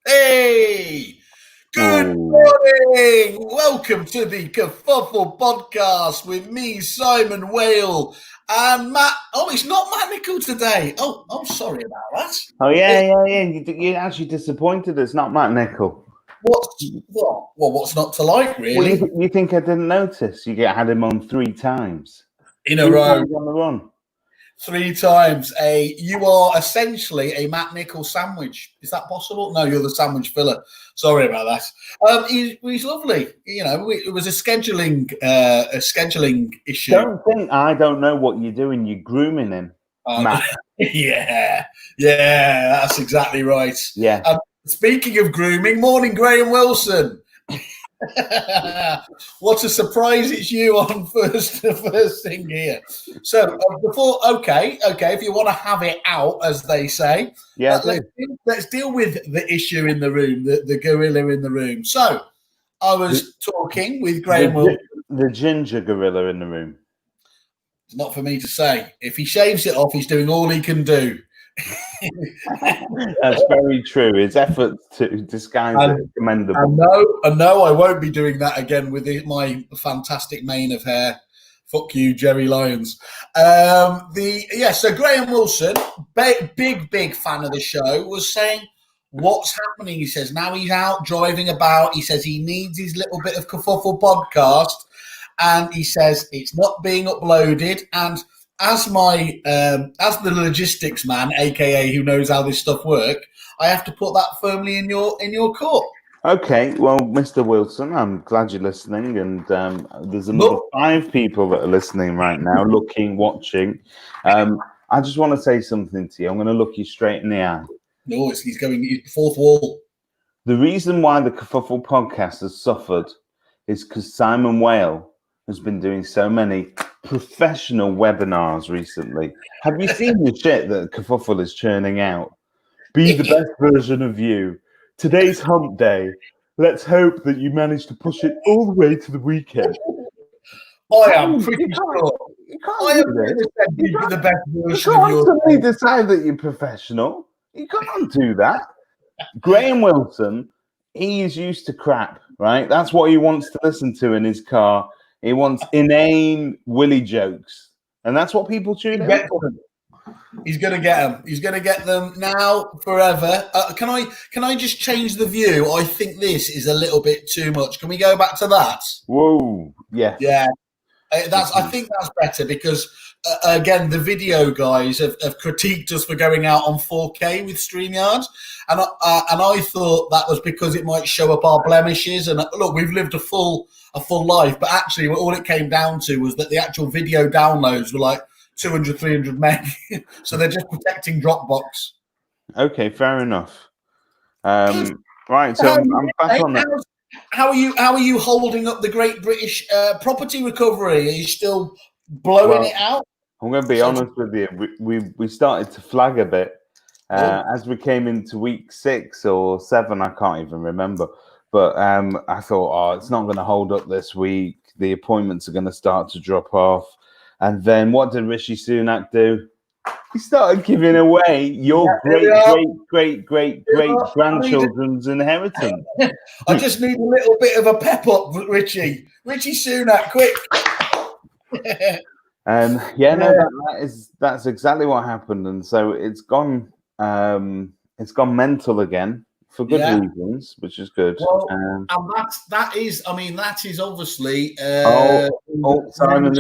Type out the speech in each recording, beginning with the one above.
Hey, good Oh, morning. Welcome to the Kerfuffle podcast with me, Simon Whale, and Matt. Oh, it's not Matt Nicol today. Oh, sorry about that. oh It, yeah. You're actually disappointed it's not Matt Nicol. what's what? Well, what's not to like, Well, really? you think I didn't notice? Had him on three times. In a Three row, times on the run. 3 times. You are essentially a Matt Nicol sandwich. Is that possible? No, you're the sandwich filler. Sorry about that. He's lovely. It was a scheduling issue. I don't know what you're doing. You're grooming him, Uh, Matt. yeah, that's exactly right. Yeah. Speaking of grooming, morning, Graham Wilson. What a surprise! It's you on first thing here. So if you want to have it out, as they say, Yeah, I let's deal with the issue in the room, the gorilla in the room. So I do. was talking with Graham Wilson. The ginger gorilla in the room. It's not for me to say. If he shaves it off, he's doing all he can do. That's very true. His efforts to disguise it are commendable. I know I won't be doing that again with my fantastic mane of hair. Fuck you, Jerry Lyons. So Graham Wilson, big fan of the show, was saying what's happening. He says now he's out driving about. He says he needs his little bit of kerfuffle podcast, and he says it's not being uploaded. And as the logistics man, aka who knows how this stuff works, I have to put that firmly in your court. Okay, well, Mr. Wilson, I'm glad you're listening, and there's another 5 people that are listening right now, looking, watching. I just want to say something to you. I'm going to look you straight in the eye. No, he's going fourth wall. The reason why the Kerfuffle podcast has suffered is because Simon Whale has been doing so many professional webinars recently. Have you seen the shit that Kerfuffle is churning out? Be the best version of you. Today's hump day. Let's hope that you manage to push it all the way to the weekend. I am pretty sure. I am going to be the best version of you. You can't suddenly decide that you're professional. You can't do that. Graham Wilson, he is used to crap, right? That's what he wants to listen to in his car. He wants inane Willy jokes. And that's what people tune in for. He's going to get them. He's going to get them now, forever. Can I just change the view? I think this is a little bit too much. Can we go back to that? Whoa, yes. Yeah. I think that's better because, again, the video guys have critiqued us for going out on 4K with StreamYard. And I thought that was because it might show up our blemishes. And look, we've lived a full life. But actually, all it came down to was that the actual video downloads were like 200, 300 meg. So they're just protecting Dropbox. Okay, fair enough. Right, so I'm back on that. How are you holding up the Great British property recovery? Are you still blowing it out? I'm going to be honest with you. We started to flag a bit as we came into week 6 or 7. I can't even remember. But I thought, it's not going to hold up this week. The appointments are going to start to drop off. And then what did Rishi Sunak do? He started giving away your great grandchildren's inheritance. I just need a little bit of a pep up, Richie Sunak, quick. That's exactly what happened, and so it's gone mental again for good reasons, which is good. Well, and that is obviously. Simon,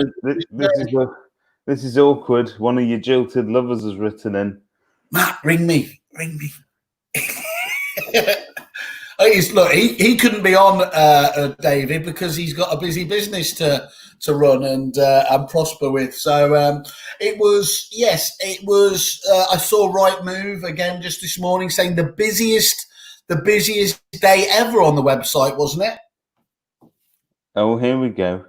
this is awkward. One of your jilted lovers has written in. Matt, ring me. Look, he couldn't be on, David, because he's got a busy business to run and prosper with. So it was. I saw Right Move again just this morning saying the busiest day ever on the website, wasn't it? Oh, here we go.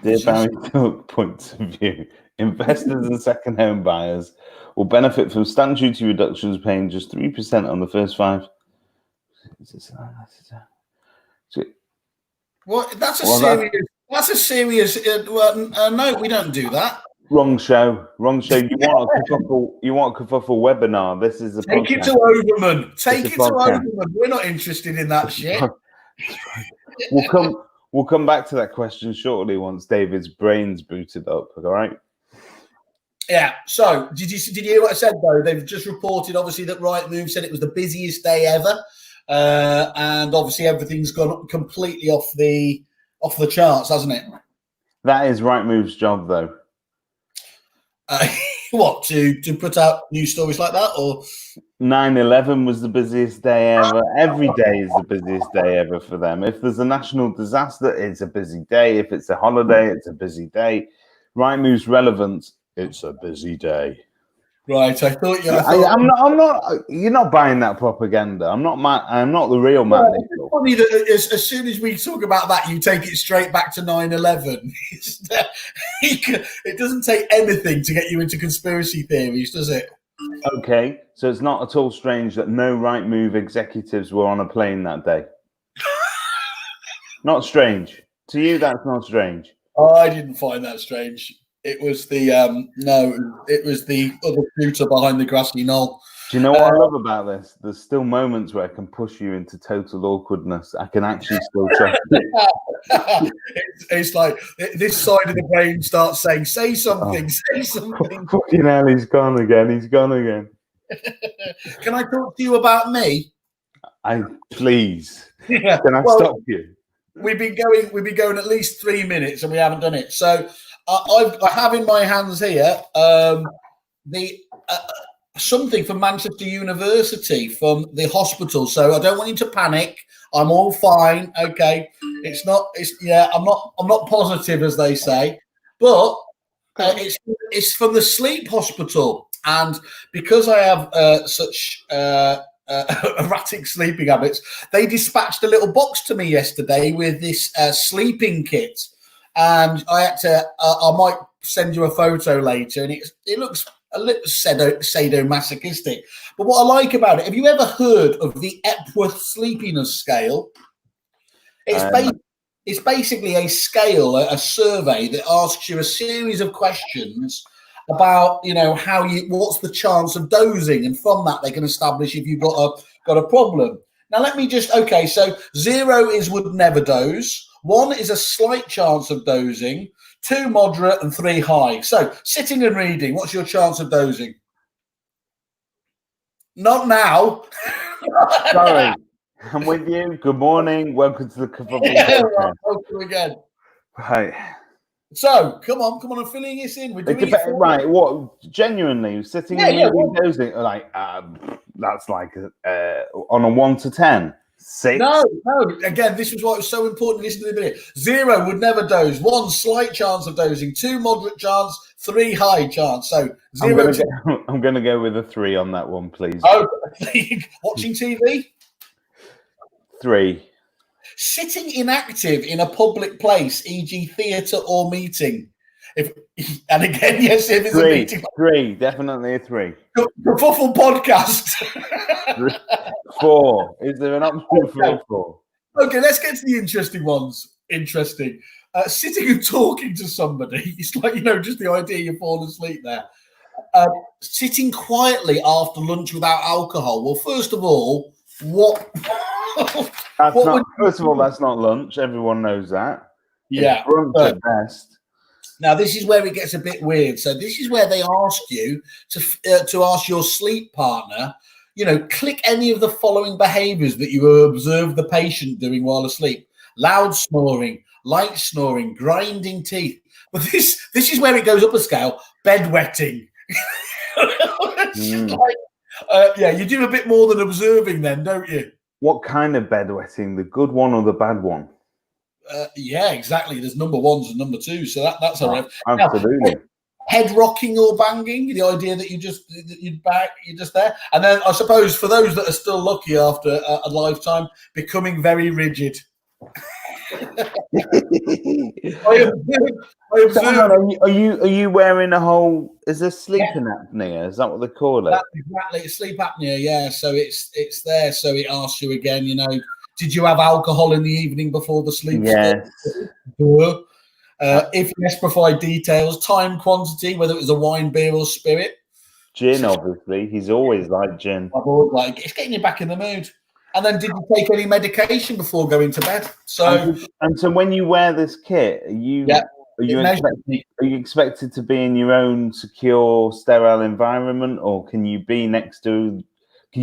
Dear Barry Talk points of view. Investors and second home buyers will benefit from stamp duty reductions, paying just 3% on the first 5. Well, that's a serious. No, we don't do that. Wrong show. Wrong show. You want a kerfuffle? You want a kerfuffle webinar? This is a Take podcast. it to Overman. Take It's it a to podcast. Overman. We're not interested in that shit. We'll come back to that question shortly once David's brain's booted up. All right. Yeah. So did you hear what I said though? They've just reported obviously that Rightmove said it was the busiest day ever, and obviously everything's gone completely off the charts, hasn't it? That is Rightmove's job, though. What to put out news stories like that, or 9/11 was the busiest day ever. Every day is the busiest day ever for them. If there's a national disaster, it's a busy day. If it's a holiday, it's a busy day. Rightmove's relevance, it's a busy day. Right, I thought you. I'm not. You're not buying that propaganda. I'm not the real Matt Well, Nichol. it's funny that as soon as we talk about that, you take it straight back to 9/11. It doesn't take anything to get you into conspiracy theories, does it? Okay, so it's not at all strange that no Rightmove executives were on a plane that day. Not strange to you. That's not strange. I didn't find that strange. It was the it was the other shooter behind the grassy knoll. Do you know what I love about this? There's still moments where I can push you into total awkwardness. I can actually still trust you. It's like this side of the brain starts saying, "Say something, say something." Fucking hell, he's gone again. He's gone again. Can I talk to you about me? Please. Yeah. Can I stop you? We've been going at least 3 minutes and we haven't done it. So I have in my hands here the something from Manchester University from the hospital. So I don't want you to panic. I'm all fine. Okay, I'm not positive as they say, but it's from the sleep hospital, and because I have such erratic sleeping habits, they dispatched a little box to me yesterday with this sleeping kit, and I had to. I might send you a photo later, and it looks a little sadomasochistic. But what I like about it, have you ever heard of the Epworth Sleepiness Scale? It's basically a scale, a survey that asks you a series of questions about, what's the chance of dozing, and from that they can establish if you've got a problem. Now so 0 is would never doze, 1 is a slight chance of dozing, 2 moderate, and 3 high. So sitting and reading, what's your chance of dozing? Not now. Sorry, I'm with you. Good morning. Welcome to the Kerfuffle. Welcome again. Right. So come on, I'm filling this in. We're doing it right. What genuinely sitting and dozing? Like that's like on a 1 to 10. 6. No. Again, this was why it was so important. Listen to the minute. 0 would never doze. 1 slight chance of dozing. 2 moderate chance. 3 high chance. So 0. I'm going to go with a 3 on that one, please. Oh, watching TV. 3. Sitting inactive in a public place, e.g., theatre or meeting. If it's a meeting. 3, definitely a 3. Kerfuffle podcast. 4. Is there an option for 4? Okay, let's get to the interesting ones. Interesting. Sitting and talking to somebody. It's like, just the idea you fall asleep there. Sitting quietly after lunch without alcohol. Well, first of all, what? First of all, that's not lunch. Everyone knows that. Yeah. It's brunch at best. Now, this is where it gets a bit weird. So this is where they ask you to ask your sleep partner, click any of the following behaviors that you observe the patient doing while asleep. Loud snoring, light snoring, grinding teeth. But this is where it goes up a scale. Bedwetting. You do a bit more than observing then, don't you? What kind of bedwetting? The good one or the bad one? Yeah, exactly. There's number 1s and number 2s, so that's all right. Absolutely. Now, head rocking or banging, the idea that you're just there. And then I suppose for those that are still lucky after a lifetime, becoming very rigid. I observe. Are you wearing a whole? Is there sleeping apnea? Is that what they call it? That's exactly, it's sleep apnea. Yeah, so it's there. So it asks you again. Did you have alcohol in the evening before the sleep? Yes. If yes, provide details, time, quantity, whether it was a wine, beer, or spirit. Gin, obviously. He's always liked gin. I've always like it's getting you back in the mood. And then, did you take any medication before going to bed? So, and so when you wear this kit, are you expected to be in your own secure, sterile environment, or can you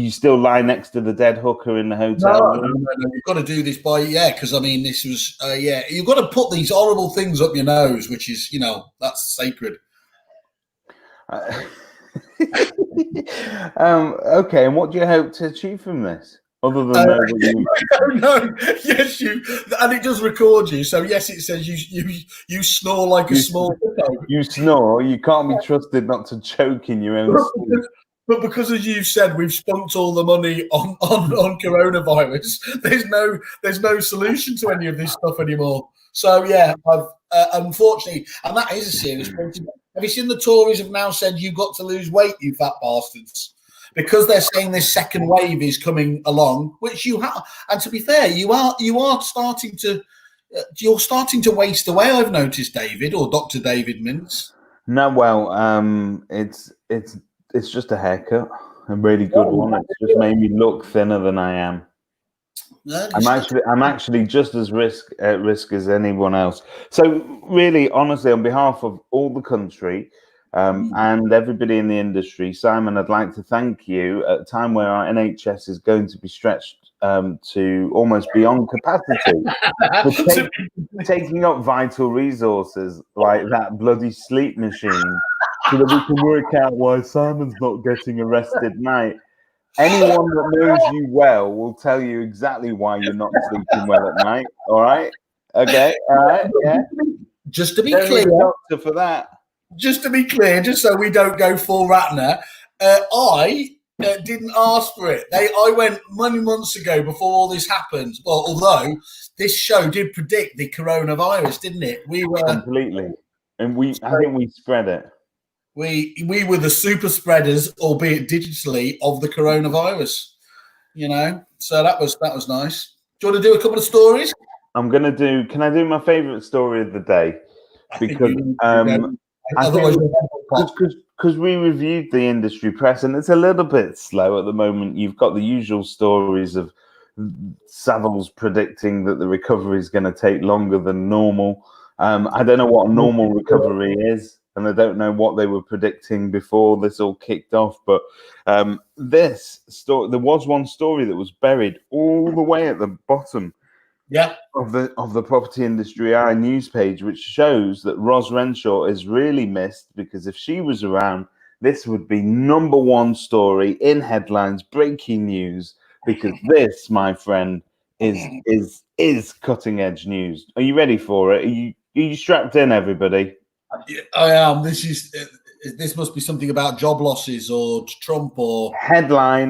still lie next to the dead hooker in the hotel room? No, you've got to do this because I mean, this was you've got to put these horrible things up your nose, which is that's sacred. Okay, and what do you hope to achieve from this? Other than no, yes, and it does record you. So yes, it says you snore like a small dog. You snore. You can't be trusted not to choke in your own sleep. But because, as you said, we've spunked all the money on coronavirus. There's no solution to any of this stuff anymore. So yeah, I've unfortunately, and that is a serious point. Have you seen the Tories have now said you've got to lose weight, you fat bastards? Because they're saying this second wave is coming along, which you have. And to be fair, you are starting to waste away. I've noticed, David, or Dr. David Mintz. No, well, it's just a haircut, a really good one. It's just made me look thinner than I am. No, I'm actually just as at risk as anyone else. So really, honestly, on behalf of all the country. And everybody in the industry, Simon, I'd like to thank you at a time where our NHS is going to be stretched to almost beyond capacity for taking up vital resources like that bloody sleep machine so that we can work out why Simon's not getting arrested tonight. Anyone that knows you well will tell you exactly why you're not sleeping well at night. All right? Okay? All right? Yeah? Just to be clear. Doctor for that. Just to be clear, just so we don't go full Ratner, I didn't ask for it. I went many months ago before all this happened. Well, although this show did predict the coronavirus, didn't it? We were completely, and I think we spread it. We were the super spreaders, albeit digitally, of the coronavirus. So that was nice. Do you want to do a couple of stories? I'm gonna do. Can I do my favourite story of the day? Because because we reviewed the industry press and it's a little bit slow at the moment. You've got the usual stories of Savills predicting that the recovery is going to take longer than normal. I don't know what a normal recovery is, and I don't know what they were predicting before this all kicked off. But this story, there was one story that was buried all the way at the bottom. Yeah, of the Property Industry Eye news page, which shows that Ros Renshaw is really missed, because if she was around, this would be number one story in headlines, breaking news, because this, my friend, is cutting edge news. Are you ready for it? Are you strapped in, everybody? I am. This must be something about job losses or Trump or... Headline,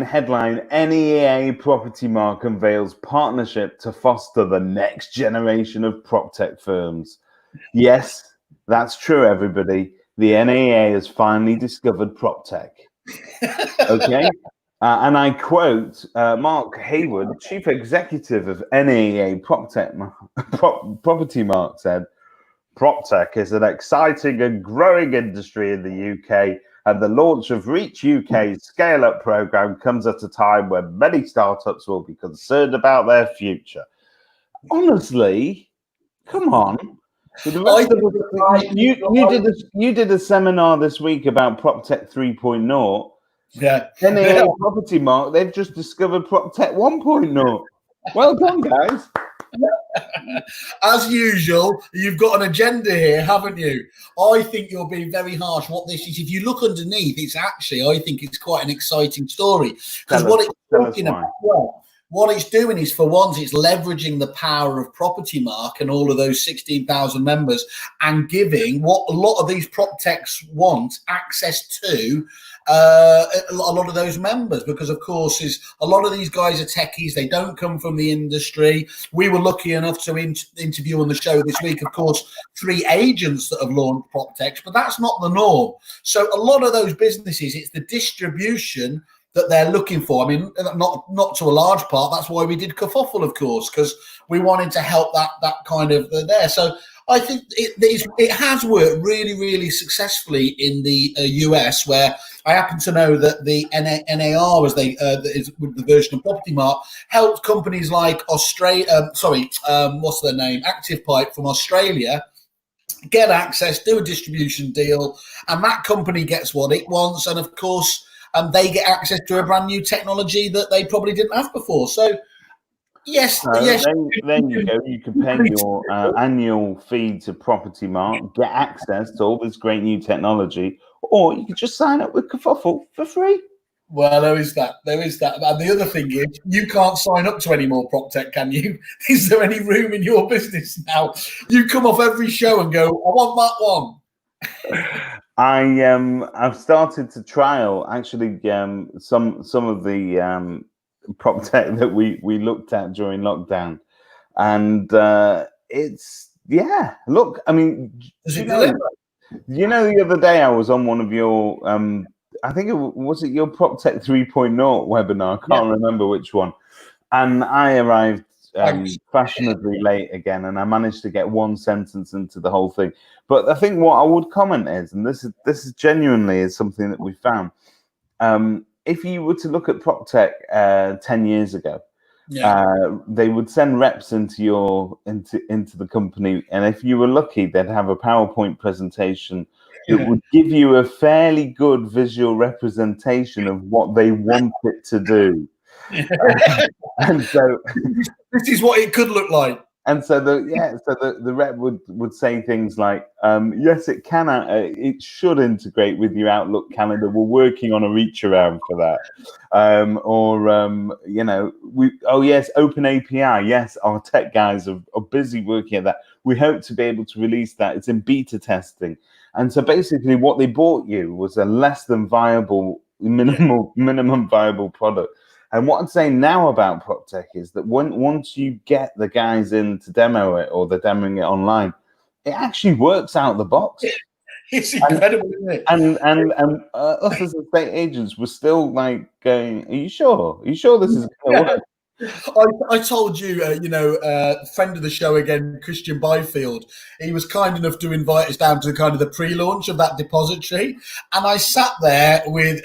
NEA Property Mark unveils partnership to foster the next generation of PropTech firms. Yes, that's true, everybody. The NEA has finally discovered PropTech. Okay? And I quote Mark Hayward, Chief Executive of NEA PropTech, Property Mark said, PropTech is an exciting and growing industry in the UK, and the launch of Reach UK's scale-up program comes at a time when many startups will be concerned about their future. Honestly, come on. You did a seminar this week about PropTech 3.0. Yeah. NEA Property Mark, they've just discovered PropTech 1.0. Well done, guys. As usual, you've got an agenda here, haven't you? I think you're being very harsh. What this is, if you look underneath, it's actually, I think it's quite an exciting story, because what it's talking about, what it's doing is, for once, it's leveraging the power of Property Mark and all of those 16,000 members, and giving what a lot of these prop techs want access to. A lot of those members, because of course a lot of these guys are techies. They don't come from the industry. We were lucky enough to interview on the show this week, of course, 3 agents that have launched prop techs, but that's not the norm. So a lot of those businesses, it's the distribution that they're looking for. I mean, not to a large part. That's why we did Kerfuffle, of course, because we wanted to help that kind of there. So I think it has worked really, really successfully in the US, where I happen to know that the NAR, as they is with the version of Property Mart, helped companies like Australia. What's their name? Active Pipe from Australia get access, do a distribution deal, and that company gets what it wants, and of course, they get access to a brand new technology that they probably didn't have before. So. Yes, yes. Then you go. You can pay your annual fee to Property Mart, get access to all this great new technology, or you can just sign up with Kerfuffle for free. Well, there is that. And the other thing is, you can't sign up to any more prop tech, can you? Is there any room in your business now? You come off every show and go, I want that one. I've started to trial actually some of the prop tech that we looked at during lockdown, and it's look, I mean, you know the other day I was on one of your I think was it your prop tech 3.0 webinar, I can't remember which one, and I arrived fashionably late again, and I managed to get one sentence into the whole thing. But I think what I would comment is, and this is genuinely is something that we found, if you were to look at prop tech 10 years ago, they would send reps into the company, and if you were lucky, they'd have a PowerPoint presentation that would give you a fairly good visual representation of what they want it to do. And so this is what it could look like. And so the rep would say things like, yes, it can, it should integrate with your Outlook calendar. We're working on a reach around for that. Yes, Open API. Yes, our tech guys are busy working at that. We hope to be able to release that. It's in beta testing. And so basically what they bought you was a less than viable, minimum viable product. And what I'm saying now about prop tech is that once you get the guys in to demo it, or they're demoing it online, it actually works out the box. It's incredible, isn't it? And us as estate agents were still like going, "Are you sure? Are you sure this is going to work?" I told you, friend of the show again, Christian Byfield, he was kind enough to invite us down to kind of the pre-launch of that depository. And I sat there with,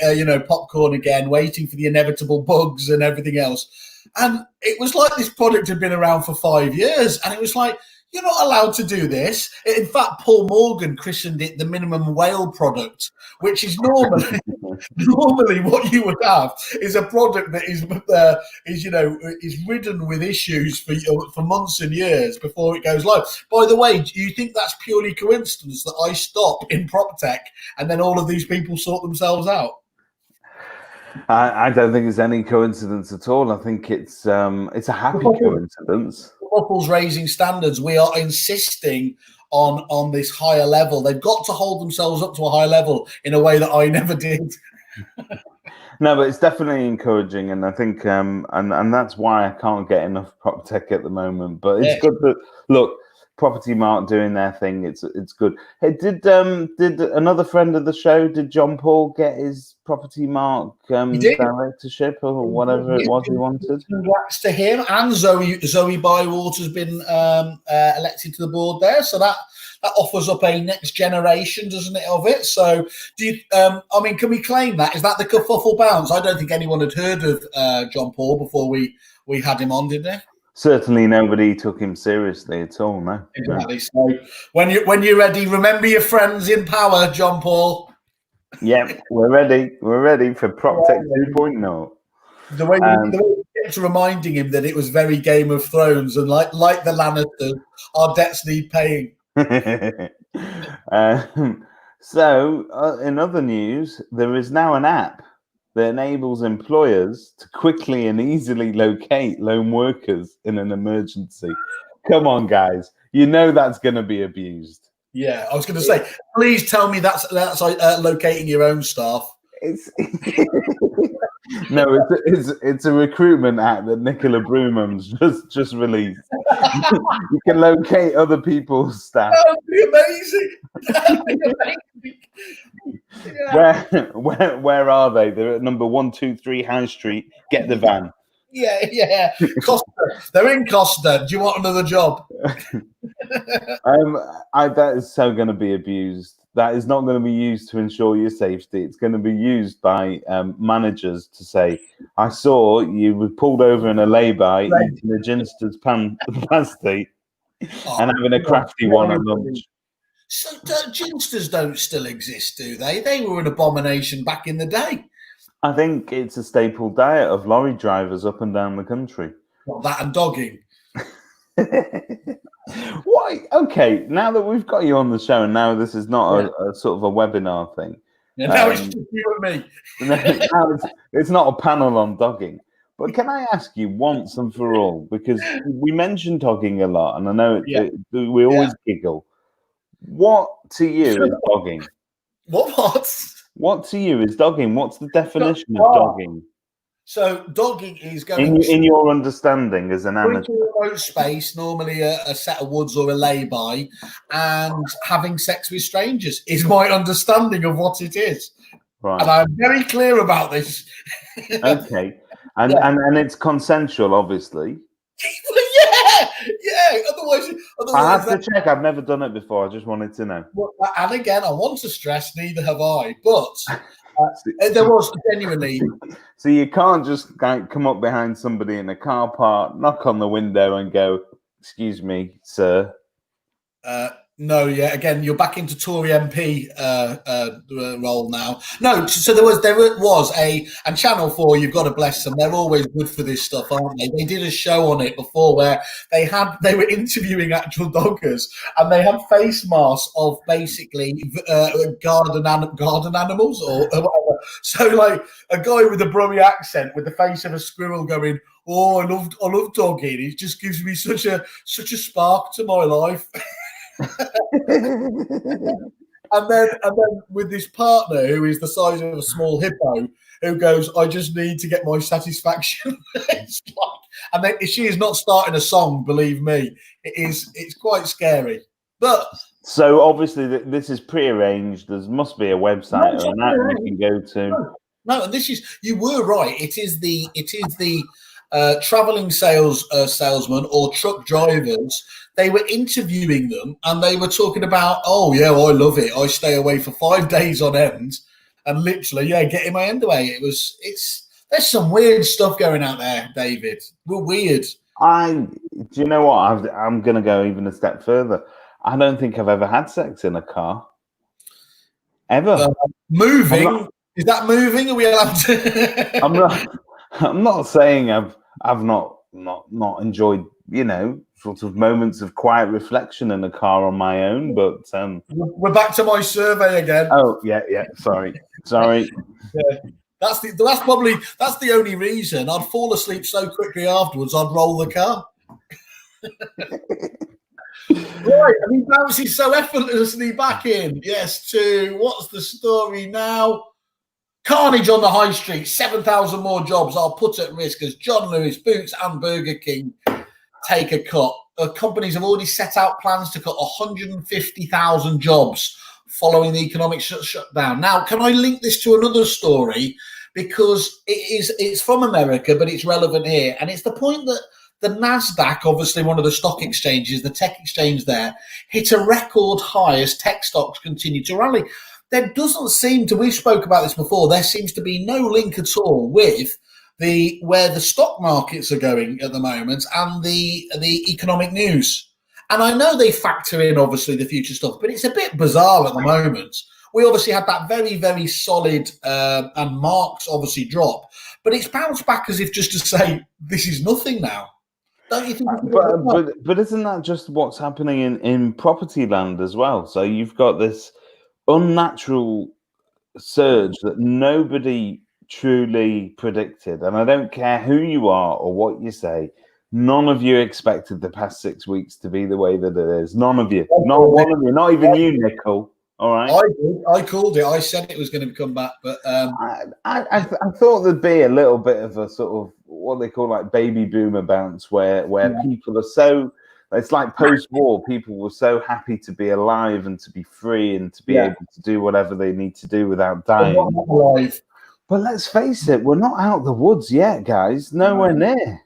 popcorn again, waiting for the inevitable bugs and everything else. And it was like this product had been around for 5 years. And it was like, you're not allowed to do this. In fact, Paul Morgan christened it the minimum whale product, which is normally what you would have is a product that is ridden with issues for months and years before it goes live. By the way, do you think that's purely coincidence that I stop in prop tech and then all of these people sort themselves out? I don't think it's any coincidence at all. I think it's a happy coincidence. Kerfuffle's raising standards. We are insisting on this higher level. They've got to hold themselves up to a high level in a way that I never did. No, but it's definitely encouraging, and I think and that's why I can't get enough prop tech at the moment. But it's good that look. Property Mart doing their thing. It's good. Hey, did another friend of the show, did John Paul get his Property Mart directorship or whatever it was he wanted? Congrats to him, and Zoe Bywater's been elected to the board there. So that offers up a next generation, doesn't it, of it? So do you? Can we claim that? Is that the Kerfuffle bounce? I don't think anyone had heard of John Paul before we had him on, did they? Certainly nobody took him seriously at all, no. Exactly. So when you're ready, remember your friends in power, John Paul. Yeah, we're ready. We're ready for Prop Tech 2.0. The way we kept reminding him that it was very Game of Thrones, and like the Lannisters, our debts need paying. So, in other news, there is now an app that enables employers to quickly and easily locate lone workers in an emergency. Come on, guys. You know that's going to be abused. Yeah, I was going to say, please tell me that's locating your own staff. No, it's a recruitment app that Nicola Broomham's just released. You can locate other people's staff. That would be amazing. That would be amazing. Yeah. Where are they? They're at number 123 High Street. Get the van. Yeah. Costa. They're in Costa. Do you want another job? That is so going to be abused. That is not going to be used to ensure your safety. It's going to be used by managers to say, I saw you were pulled over in a lay-by eating a Ginster's pasty and having a crafty one at lunch. So Ginsters don't still exist, do they? They were an abomination back in the day. I think it's a staple diet of lorry drivers up and down the country. What, that and dogging? Why? Okay, now that we've got you on the show, and now this is not a sort of a webinar thing. Yeah, now it's just you and me. Now it's not a panel on dogging. But can I ask you once and for all, because we mention dogging a lot, and I know we always giggle. What to you is dogging? What? What to you is dogging? What's the definition of dogging? So dogging is going in your understanding as an amateur. Into a remote space, normally a set of woods or a lay-by, and having sex with strangers is my understanding of what it is. Right. And I'm very clear about this. Okay. And it's consensual, obviously. Yeah. Otherwise, I have to check. I've never done it before. I just wanted to know. And again, I want to stress, neither have I. But there was genuinely. So you can't just come up behind somebody in a car park, knock on the window, and go, "Excuse me, sir." No, yeah. Again, you're back into Tory MP role now. No, so there was and Channel 4. You've got to bless them. They're always good for this stuff, aren't they? They did a show on it before where they were interviewing actual doggers, and they had face masks of basically garden animals or whatever. So like a guy with a Brummie accent with the face of a squirrel going, "Oh, I love dogging. It just gives me such a spark to my life." and then with this partner who is the size of a small hippo, who goes, "I just need to get my satisfaction." And then she is not starting a song, believe me. It's quite scary. But so obviously this is prearranged. There must be a website or an app you can go to. No, and you were right. It is the traveling salesman or truck drivers. They were interviewing them, and they were talking about, "Oh yeah, well, I love it. I stay away for 5 days on end, and literally, getting my end away." There's some weird stuff going out there, David. We're weird. Do you know what? I'm going to go even a step further. I don't think I've ever had sex in a car. Ever. Moving? Is that moving? Are we allowed to? I'm not saying I've not enjoyed, sort of moments of quiet reflection in a car on my own, but we're back to my survey again. Oh yeah. Sorry. Yeah. That's the only reason. I'd fall asleep so quickly afterwards I'd roll the car. Right, and he bounces so effortlessly back in. Yes, to what's the story now? Carnage on the high street. 7,000 more jobs are put at risk as John Lewis, Boots, and Burger King take a cut. Companies have already set out plans to cut 150,000 jobs following the economic shutdown. Now, can I link this to another story? Because it's from America, but it's relevant here. And it's the point that the NASDAQ, obviously one of the stock exchanges, the tech exchange there, hit a record high as tech stocks continue to rally. There doesn't seem to, we spoke about this before, there seems to be no link at all with where the stock markets are going at the moment and the economic news. And I know they factor in, obviously, the future stuff, but it's a bit bizarre at the moment. We obviously had that very, very solid and marked, obviously, drop. But it's bounced back as if just to say, this is nothing now. Don't you think? But isn't that just what's happening in property land as well? So you've got this unnatural surge that nobody truly predicted. And I don't care who you are or what you say. None of you expected the past 6 weeks to be the way that it is. None of you. Not one of you. Not even you, Nickel. All right. I called it. I said it was going to come back, but I thought there'd be a little bit of a sort of what they call like baby boomer bounce, where people are so. It's like post-war. People were so happy to be alive and to be free and to be able to do whatever they need to do without dying. But let's face it, we're not out the woods yet, guys. Nowhere near.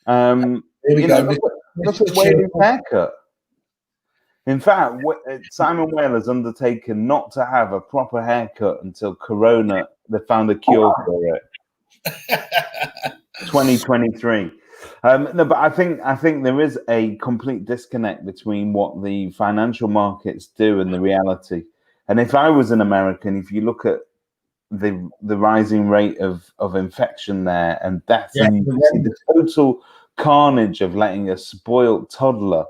Here we You go. know, look at Whaley's haircut. In fact, Simon Whaley's undertaken not to have a proper haircut until Corona. They found a cure for it. 2023. No, but I think there is a complete disconnect between what the financial markets do and the reality. And if I was an American, if you look at the rising rate of infection there and death, and you see the total carnage of letting a spoiled toddler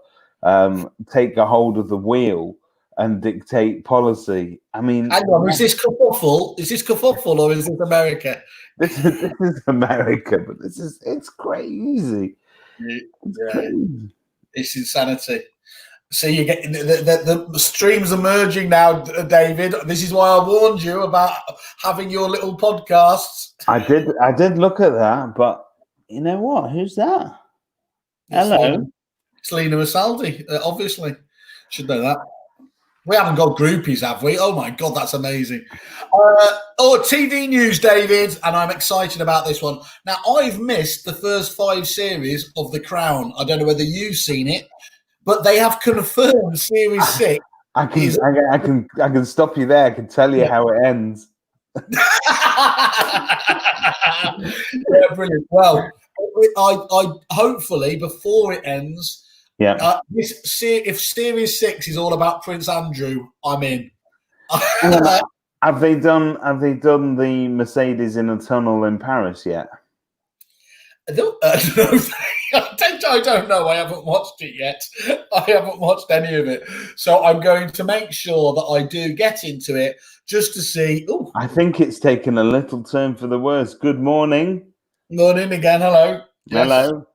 take a hold of the wheel and dictate policy. I mean, hang on, is this Kerfuffle? Is this Kerfuffle or is this America? This is America, but it's crazy. It's crazy. It's insanity. So you get the streams are merging now, David. This is why I warned you about having your little podcasts. I did look at that, but you know what? Who's that? Hello. It's Lena Masaldi, obviously. Should know that. We haven't got groupies, have we? Oh, my God, that's amazing. TV news, David, and I'm excited about this one. Now, I've missed the first 5 series of The Crown. I don't know whether you've seen it, but they have confirmed Series 6. I can stop you there. I can tell you how it ends. Yeah, brilliant. Well, I hopefully, before it ends... Yeah. If Series 6 is all about Prince Andrew, I'm in. Have they done the Mercedes in a tunnel in Paris yet? No, I don't know. I haven't watched it yet. I haven't watched any of it, so I'm going to make sure that I do get into it just to see. Ooh. I think it's taken a little turn for the worse. Good morning. Morning again. Hello. Hello.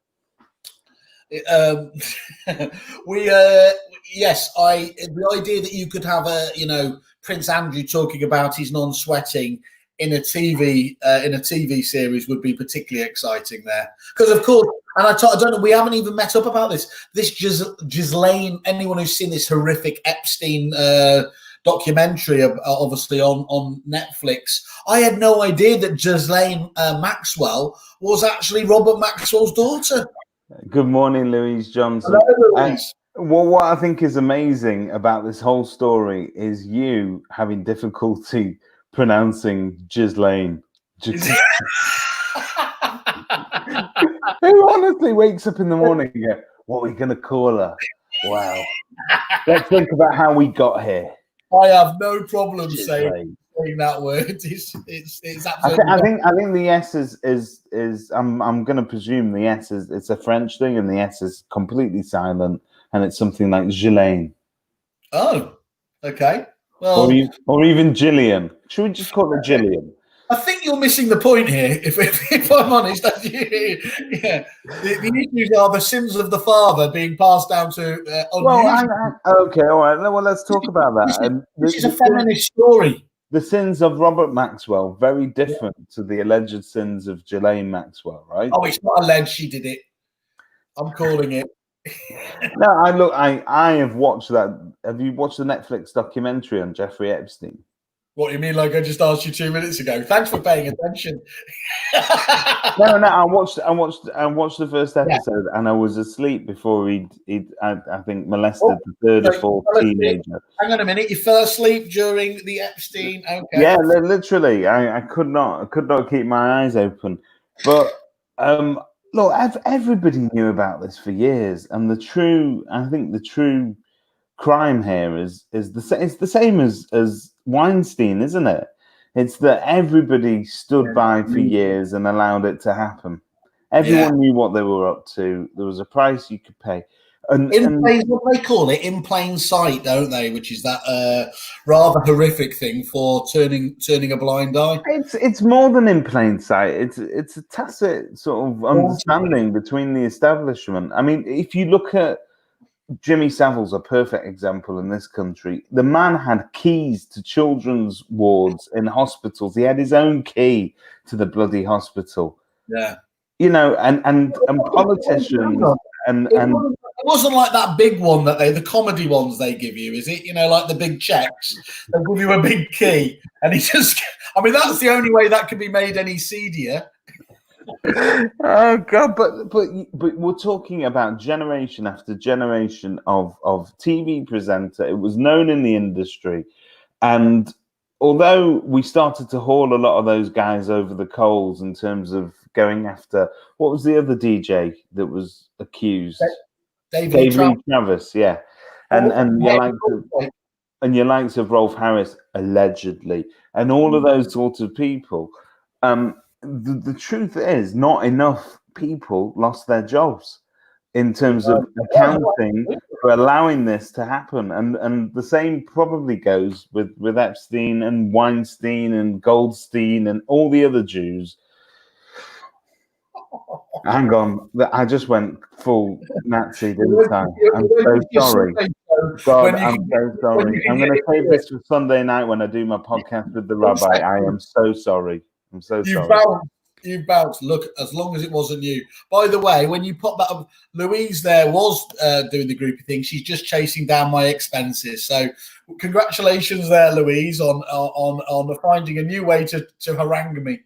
The idea that you could have Prince Andrew talking about his non-sweating in a TV series would be particularly exciting there, because of course, and I don't know, we haven't even met up about this Ghislaine. Anyone who's seen this horrific Epstein documentary, obviously on Netflix, I had no idea that Ghislaine Maxwell was actually Robert Maxwell's daughter. Good morning, Louise Johnson. Hello, Louise. Well, what I think is amazing about this whole story is you having difficulty pronouncing Ghislaine. Who honestly wakes up in the morning and goes, what are we going to call her? Wow. Let's think about how we got here. I have no problem saying that word. It's absolutely. I think the S is I'm going to presume the S is, it's a French thing, and the S is completely silent, and it's something like Ghislaine. Oh, okay. Well, or even Gillian. Should we just call it Gillian? I think you're missing the point here. If I'm honest, the issues are the sins of the father being passed down to. Okay, all right. Well, let's talk about that. This is a feminist story. The sins of Robert Maxwell very different to the alleged sins of Ghislaine Maxwell, right? Oh, it's not alleged she did it. I'm calling it. No, I have watched that. Have you watched the Netflix documentary on Jeffrey Epstein? What do you mean? Like I just asked you 2 minutes ago. Thanks for paying attention. No. I watched the first episode, and I was asleep before I think molested the third or fourth teenager. Hang on a minute. You fell asleep during the Epstein. Okay. Yeah, literally. I could not keep my eyes open. But look, everybody knew about this for years, and I think the true crime here is the same as Weinstein, isn't it? It's that everybody stood by for years and allowed it to happen. Everyone knew what they were up to. There was a price you could pay. And what they call it, in plain sight, don't they? Which is that rather horrific thing for turning a blind eye. It's more than in plain sight. It's a tacit sort of understanding between the establishment. I mean, if you look at Jimmy Savile's a perfect example in this country. The man had keys to children's wards in hospitals. He had his own key to the bloody hospital. Yeah. You know, and politicians and wasn't like that big one that the comedy ones they give you, is it? You know, like the big checks. They give you a big key, and he just. I mean, that's the only way that could be made any seedier. Oh God! But we're talking about generation after generation of TV presenter. It was known in the industry, and although we started to haul a lot of those guys over the coals in terms of going after what was the other DJ that was accused? David Lee Travis, yeah, and your likes of Rolf Harris allegedly, and all of those sorts of people. The truth is, not enough people lost their jobs in terms of accounting for allowing this to happen, and the same probably goes with Epstein and Weinstein and Goldstein and all the other Jews. Hang on, I just went full Nazi, didn't I? I'm so sorry. God, I'm so sorry. I'm going to save this for Sunday night when I do my podcast with the rabbi. I am so sorry. I'm so sorry. You bounced. Look, as long as it wasn't you. By the way, when you pop that up, Louise there was doing the groupie thing. She's just chasing down my expenses. So congratulations there, Louise, on finding a new way to harangue me.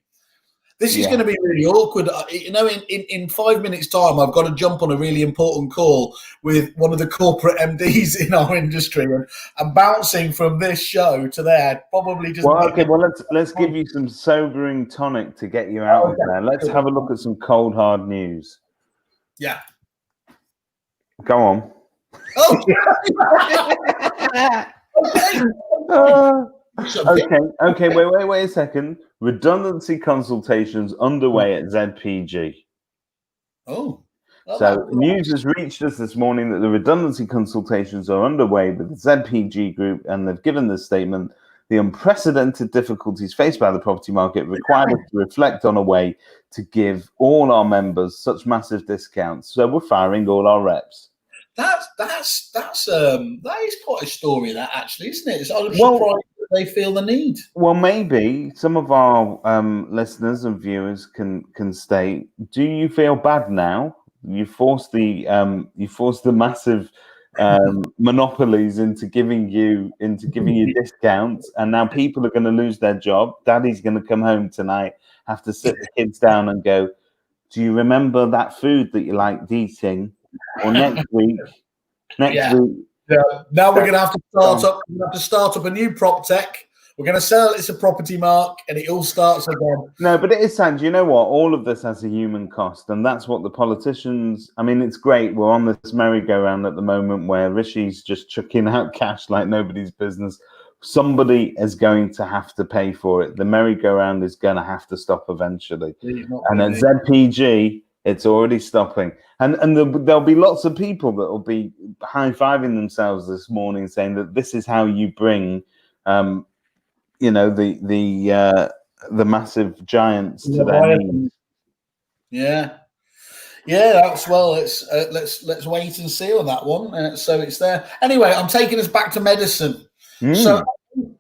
This is going to be really awkward. You know, in 5 minutes' time, I've got to jump on a really important call with one of the corporate MDs in our industry, and I'm bouncing from this show to there. Probably just. Well, okay. Well, let's give you some sobering tonic to get you out of there. Let's have a look at some cold hard news. Yeah. Go on. Oh. Okay. Wait a second. Redundancy consultations underway at ZPG. So news has reached us this morning that the redundancy consultations are underway with the ZPG group, and they've given this statement. The unprecedented difficulties faced by the property market require us to reflect on a way to give all our members such massive discounts. So we're firing all our reps. That is quite a story, that actually, isn't it? I'm surprised that they feel the need. Well, maybe some of our listeners and viewers can state: do you feel bad now? You forced the massive monopolies into giving you discounts, and now people are going to lose their job. Daddy's going to come home tonight, have to sit the kids down and go, do you remember that food that you liked eating? Or next week. Yeah. Now we're going to have to start up a new prop tech. We're going to sell it's a property mark, and it all starts again. No, but it is sad. You know what? All of this has a human cost, and that's what the politicians. I mean, it's great. We're on this merry-go-round at the moment where Rishi's just chucking out cash like nobody's business. Somebody is going to have to pay for it. The merry-go-round is going to have to stop eventually. And at ZPG, it's already stopping. And there'll be lots of people that will be high-fiving themselves this morning saying that this is how you bring, the massive giants to their knees. Yeah. That's let's wait and see on that one. So it's there. Anyway, I'm taking us back to medicine. So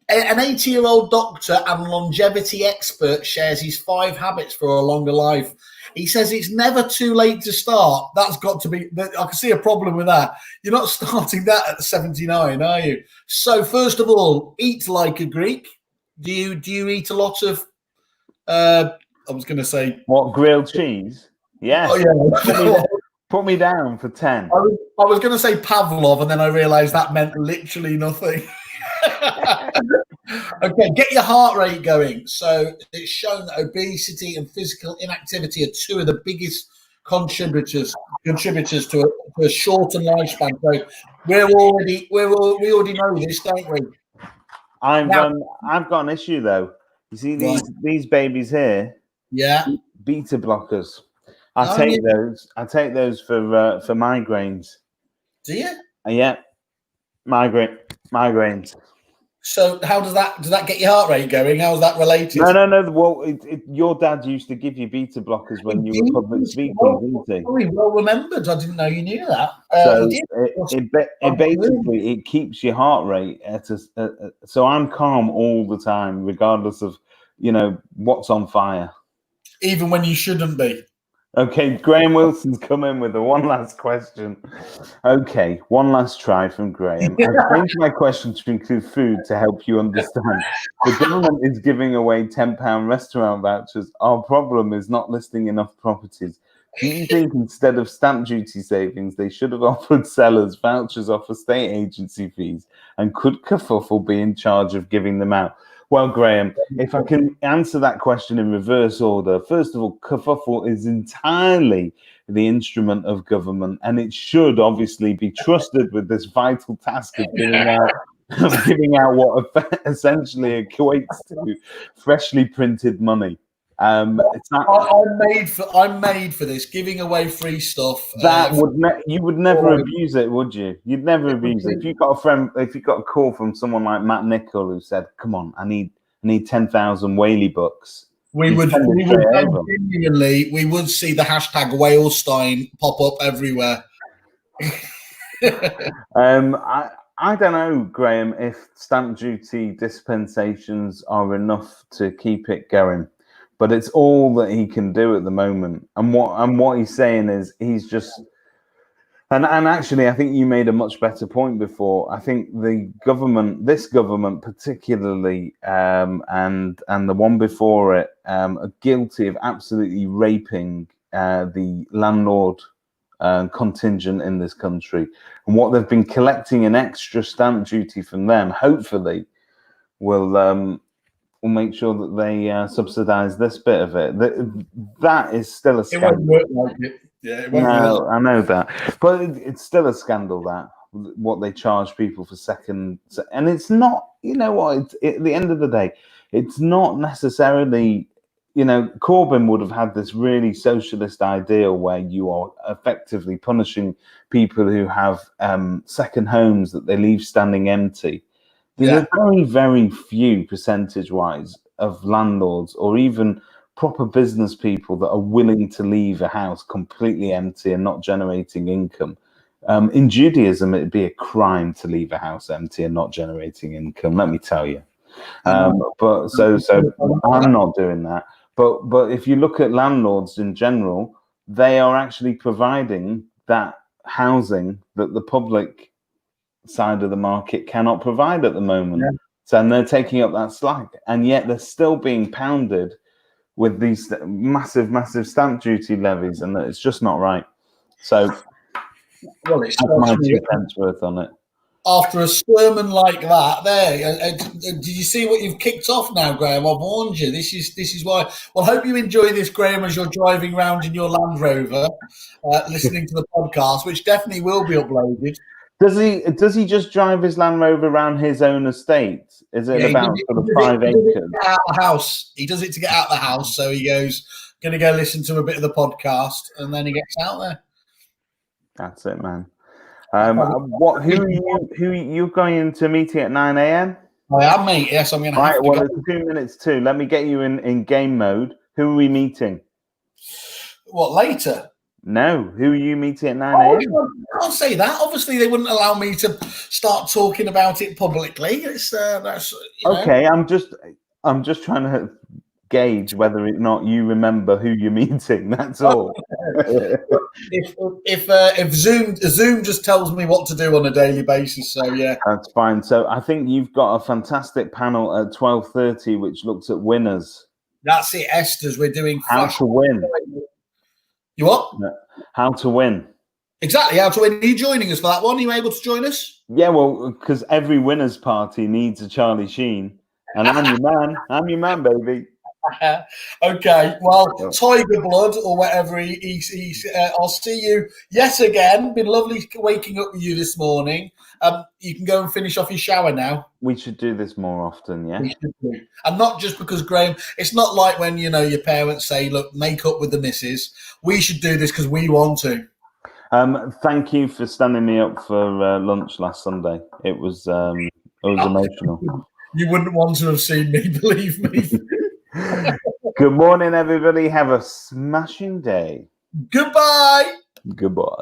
an 80-year-old doctor and longevity expert shares his 5 habits for a longer life. He says it's never too late to start. That's got to be. I can see a problem with that. You're not starting that at 79, are you? So first of all, eat like a Greek. Do you eat a lot of? I was going to say what, grilled cheese? Yeah. Oh yeah. Put me down for 10. I was going to say Pavlov, and then I realised that meant literally nothing. Okay, get your heart rate going. So it's shown that obesity and physical inactivity are 2 of the biggest contributors to a shortened lifespan. So we already know this, don't we? I've got an issue though. You see these babies here? Yeah. Beta blockers. I take those for migraines. Do you? Yeah. Migraines. So how does that get your heart rate going? How's that related? No. Well, your dad used to give you beta blockers when you were public speaking, didn't he? Very well remembered. I didn't know you knew that. So it basically keeps your heart rate at so I'm calm all the time, regardless of what's on fire. Even when you shouldn't be. Okay, Graham Wilson's come in with one last question. Okay, one last try from Graham. I've changed my question to include food to help you understand. The government is giving away £10 restaurant vouchers. Our problem is not listing enough properties. Do you think instead of stamp duty savings, they should have offered sellers vouchers off estate agency fees? And could Kerfuffle be in charge of giving them out? Well, Graham, if I can answer that question in reverse order, first of all, Kerfuffle is entirely the instrument of government, and it should obviously be trusted with this vital task of giving out what essentially equates to freshly printed money. It's not. I'm made for this, giving away free stuff. You would never abuse it, would you? You'd never abuse it. If you got a call from someone like Matt Nichol who said, "Come on, I need 10,000 Whaley bucks," we would see the hashtag Whalestein pop up everywhere. I don't know, Graham, if stamp duty dispensations are enough to keep it going. But it's all that he can do at the moment, and what he's saying is he's just. And actually, I think you made a much better point before. I think this government particularly, and the one before it, are guilty of absolutely raping the landlord contingent in this country, and what they've been collecting in extra stamp duty from them, hopefully, will make sure that they subsidise this bit of it. That is still a scandal. It won't work like it. Yeah, it won't work. I know that, but it's still a scandal that what they charge people for second, and it's not. You know what? At the end of the day, it's not necessarily. Corbyn would have had this really socialist ideal where you are effectively punishing people who have second homes that they leave standing empty. There's a very, very few percentage-wise of landlords or even proper business people that are willing to leave a house completely empty and not generating income. In Judaism, it'd be a crime to leave a house empty and not generating income, let me tell you. But so I'm not doing that. But if you look at landlords in general, they are actually providing that housing that the public side of the market cannot provide at the moment. So they're taking up that slack, and yet they're still being pounded with these massive stamp duty levies, and it's just not right. So it's my 2 pence worth on it. After a sermon like that, did you see what you've kicked off now, Graham? I've warned you. This is why. Well, hope you enjoy this, Graham, as you're driving around in your Land Rover, listening to the podcast, which definitely will be uploaded. Does he just drive his Land Rover around his own estate? Is it about 5 acres? Out the house. He does it to get out the house. So he goes, going to go listen to a bit of the podcast, and then he gets out there. That's it, man. Who are you going to meeting at 9 a.m? I am, mate. Yes, I'm going to. Right. Well, it's 2 minutes too. Let me get you in game mode. Who are we meeting? What, later? No, who are you meeting at 9 a.m? I can't say that. Obviously, they wouldn't allow me to start talking about it publicly. Okay. I'm just trying to gauge whether or not you remember who you're meeting. That's all. if Zoom just tells me what to do on a daily basis, so yeah, that's fine. So I think you've got a fantastic panel at 12:30, which looks at winners. That's it, Esther's. We're doing how to win. You what? How to win. Exactly, how to win. Are you joining us for that one? Are you able to join us? Yeah, well, because every winners party needs a Charlie Sheen, and I'm your man. I'm your man, baby. Okay, well, Tiger Blood or whatever I'll see you yet again. Been lovely waking up with you this morning. You can go and finish off your shower now. We should do this more often, yeah. We should do. And not just because, Graham, it's not like when your parents say, "Look, make up with the missus." We should do this because we want to. Thank you for standing me up for lunch last Sunday. It was emotional. You wouldn't want to have seen me, believe me. Good morning, everybody. Have a smashing day. Goodbye. Goodbye.